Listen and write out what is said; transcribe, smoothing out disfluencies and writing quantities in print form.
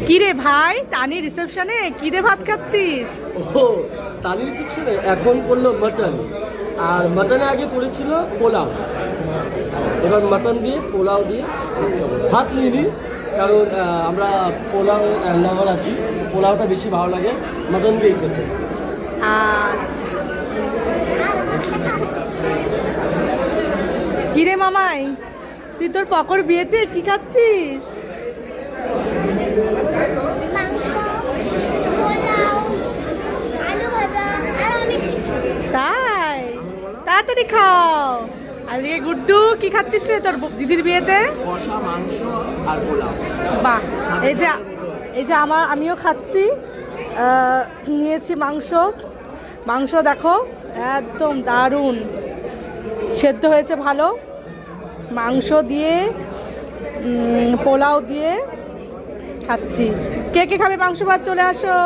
কিরে ভাই, তানি রিসেপশনে কিরে ভাত খাচ্ছিস? ও, তানি রিসেপশনে এখন করলো মাটন, আর মাটনের আগে পড়েছিল পোলাও। এবার মাটন দিয়ে পোলাও দিয়ে ভাত নিয়ে নিই, কারণ আমরা পোলাও লাভার আছি, পোলাওটা বেশি ভালো লাগে মাটন দিয়ে খেতে। আচ্ছা, কিরে মামাই, তুই তোর পকর বিয়েতে কি খাচ্ছিস? তাই, তাড়াতাড়ি খাও। আর এদিকে গুড্ডু, কি খাচ্ছিস রে তোর দিদির বিয়েতে? কষা মাংস আর পোলাও। বাহ, এই যে আমিও খাচ্ছি। নিয়েছি মাংস দেখো, একদম দারুণ সেদ্ধ হয়েছে ভালো। মাংস দিয়ে পোলাও দিয়ে খাচ্ছি। কে কে খাবে মাংস ভাত? চলে আসো।